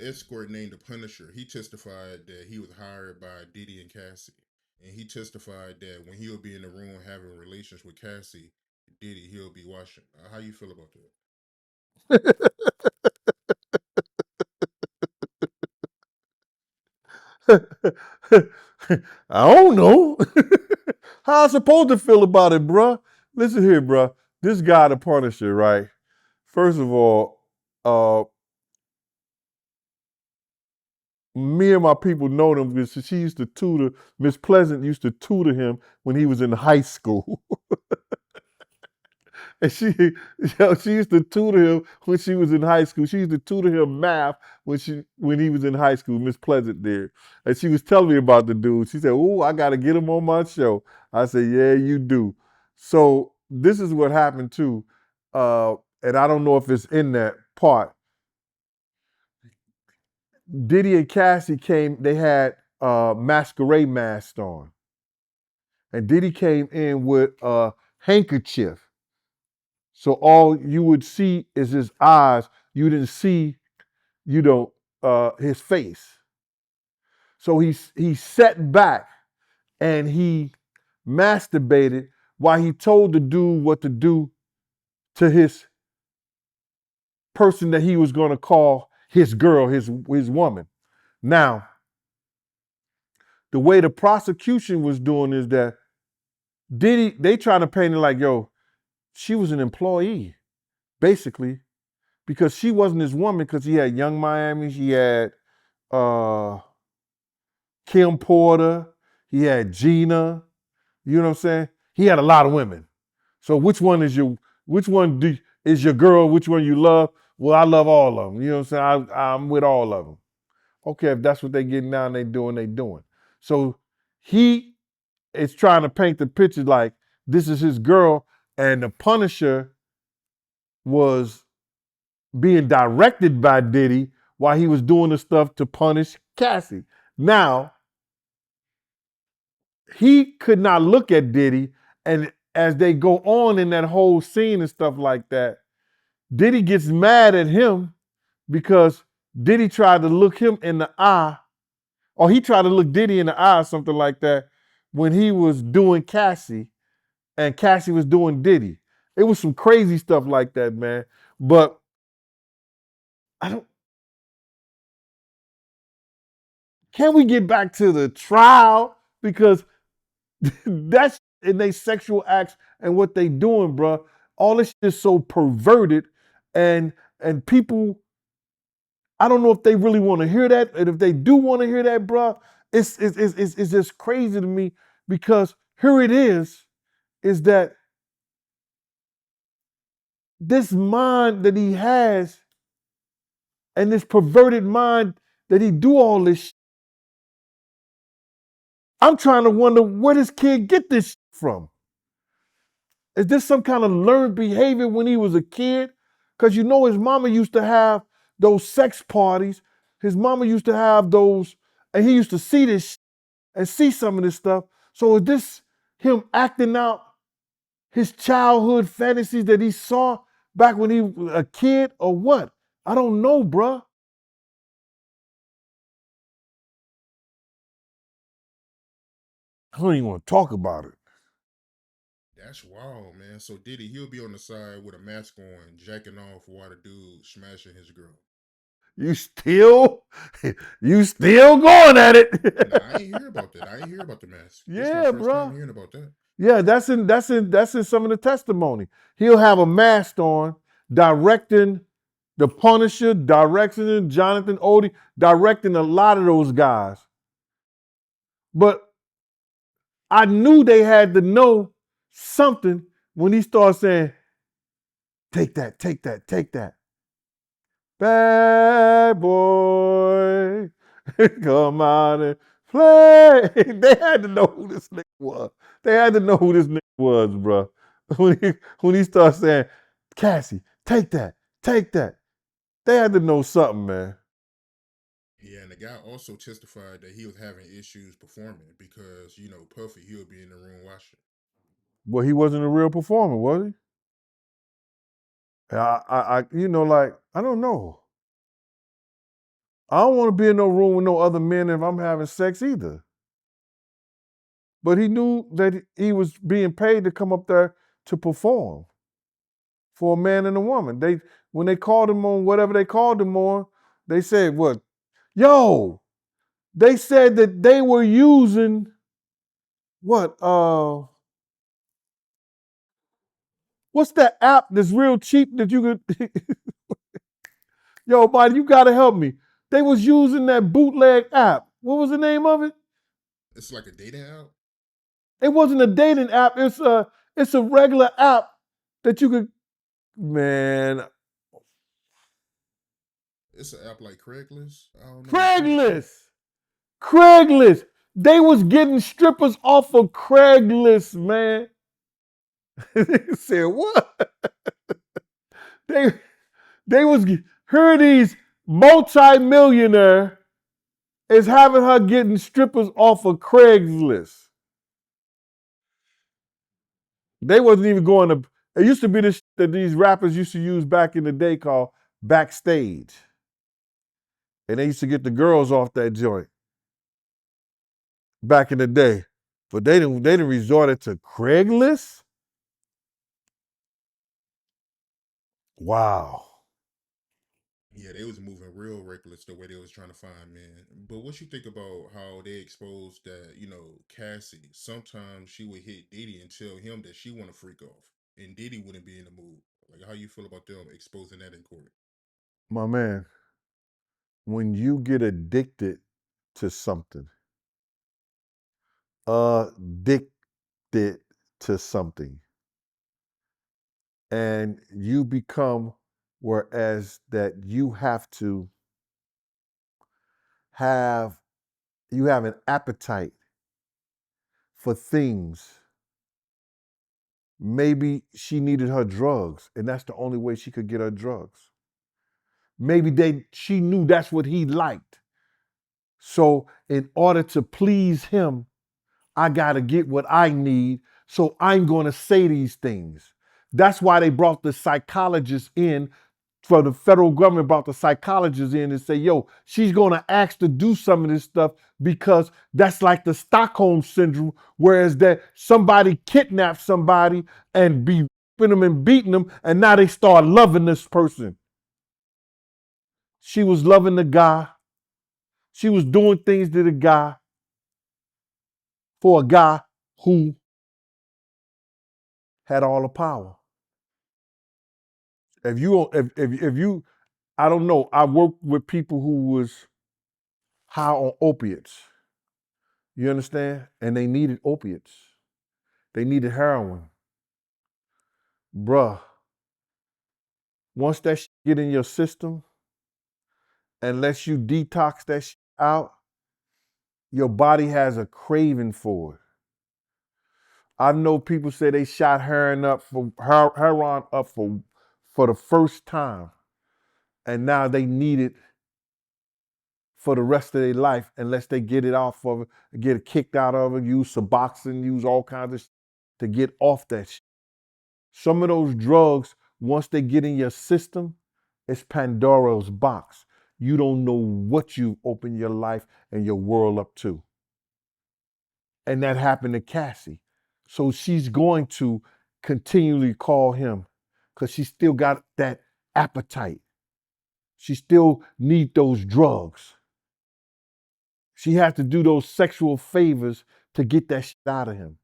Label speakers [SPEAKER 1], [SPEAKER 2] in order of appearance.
[SPEAKER 1] escort named the Punisher. He testified that he was hired by Diddy and Cassie. And he testified that when he'll be in the room having relations with Cassie, Diddy, he'll be watching. How you feel about that?
[SPEAKER 2] I don't know. How I supposed to feel about it, bruh? Listen here, bruh. This guy, the Punisher, right? First of all, uh, me and my people know them because she used to tutor, Miss Pleasant used to tutor him when he was in high school. And she used to tutor him when she was in high school. She used to tutor him math when he was in high school. Miss Pleasant did, and she was telling me about the dude. She said, "Oh, I got to get him on my show." I said, "Yeah, you do." So this is what happened too, and I don't know if it's in that part. Diddy and Cassie came. They had masquerade masks on, and Diddy came in with a handkerchief. So all you would see is his eyes. You didn't see, his face. So he sat back and he masturbated while he told the dude what to do to his person that he was going to call his girl, his woman. Now, the way the prosecution was doing is that they trying to paint it like, yo, she was an employee, basically, because she wasn't his woman because he had Young Miami, he had uh Kim Porter, he had Gina, you know what I'm saying? He had a lot of women. So which one is your girl, which one you love? Well, I love all of them. You know what I'm saying? I'm with all of them. Okay, if that's what they getting now and they doing. So he is trying to paint the picture like this is his girl, and the Punisher was being directed by Diddy while he was doing the stuff to punish Cassie. Now, he could not look at Diddy, and as they go on in that whole scene and stuff like that, Diddy gets mad at him because Diddy tried to look him in the eye, or he tried to look Diddy in the eye, or something like that, when he was doing Cassie, and Cassie was doing Diddy. It was some crazy stuff like that, man. But I don't. Can we get back to the trial because that's in they sexual acts and what they doing, bro. All this shit is so perverted, and people. I don't know if they really want to hear that, and if they do want to hear that, bro, it's just crazy to me because here it is that this mind that he has and this perverted mind that he do all this. I'm trying to wonder where this kid get this from. Is this some kind of learned behavior when he was a kid? Because you know his mama used to have those sex parties. His mama used to have those, and he used to see this and see some of this stuff. So is this him acting out his childhood fantasies that he saw back when he was a kid or what? I don't know, bruh. I don't even want to talk about it.
[SPEAKER 1] That's wild, man. So Diddy, he'll be on the side with a mask on, jacking off while the dude smashing his girl.
[SPEAKER 2] You still, you still going at
[SPEAKER 1] Nah, I
[SPEAKER 2] it.
[SPEAKER 1] ain't hear about that. I ain't hear about the mask. This is my
[SPEAKER 2] Yeah,
[SPEAKER 1] first time
[SPEAKER 2] bruh.
[SPEAKER 1] hearing about that.
[SPEAKER 2] Yeah, that's in some of the testimony. He'll have a mask on, directing the Punisher, directing Jonathan Odie, directing a lot of those guys. But I knew they had to know something when he started saying, "Take that, take that, take that." Bad boy, come out and play. They had to know who this nigga was. They had to know who this nigga was, bro. When he started saying, Cassie, take that, take that. They had to know something, man.
[SPEAKER 1] Yeah, and the guy also testified that he was having issues performing because, Puffy, he'll be in the room watching.
[SPEAKER 2] Well, he wasn't a real performer, was he? Like I don't know. I don't want to be in no room with no other men if I'm having sex either. But he knew that he was being paid to come up there to perform for a man and a woman. When they called him on whatever they called him on, they said, what? Yo, they said that they were using what? What's that app that's real cheap that you could Yo, buddy, you gotta help me. They was using that bootleg app. What was the name of it?
[SPEAKER 1] It's like a dating app.
[SPEAKER 2] It wasn't a dating app. It's a regular app that you could man.
[SPEAKER 1] It's an app like Craigslist. I don't know. It's something.
[SPEAKER 2] Craigslist. Craigslist. They was getting strippers off of Craigslist, man. They said what? They they was her these multi-millionaire is having her getting strippers off of Craigslist. They wasn't even going to. It used to be this that these rappers used to use back in the day called backstage, and they used to get the girls off that joint back in the day. But they didn't resorted to Craigslist. Wow.
[SPEAKER 1] Yeah, they was moving real reckless the way they was trying to find men. But what you think about how they exposed that, Cassie, sometimes she would hit Diddy and tell him that she want to freak off. And Diddy wouldn't be in the mood. Like how you feel about them exposing that in court?
[SPEAKER 2] My man, when you get addicted to something, addicted to something, and you become whereas that have you have an appetite for things. Maybe she needed her drugs, and that's the only way she could get her drugs. Maybe she knew that's what he liked. So in order to please him, I gotta get what I need. So I'm gonna say these things. That's why they brought the psychologist in. For the federal government brought the psychologist in and say, yo, she's gonna ask to do some of this stuff because that's like the Stockholm syndrome, whereas that somebody kidnapped somebody and be whipping them and beating them, and now they start loving this person. She was loving the guy. She was doing things to the guy for a guy who had all the power. If you, I don't know. I worked with people who was high on opiates. You understand? And they needed opiates. They needed heroin. Bruh, once that shit get in your system, unless you detox that shit out, your body has a craving for it. I know people say they shot heroin up for the first time, and now they need it for the rest of their life unless they get it off of it, get it kicked out of it, use Suboxone, use all kinds of shit to get off that shit. Some of those drugs, once they get in your system, it's Pandora's box. You don't know what you open your life and your world up to. And that happened to Cassie. So she's going to continually call him because she still got that appetite. She still need those drugs. She has to do those sexual favors to get that shit out of him.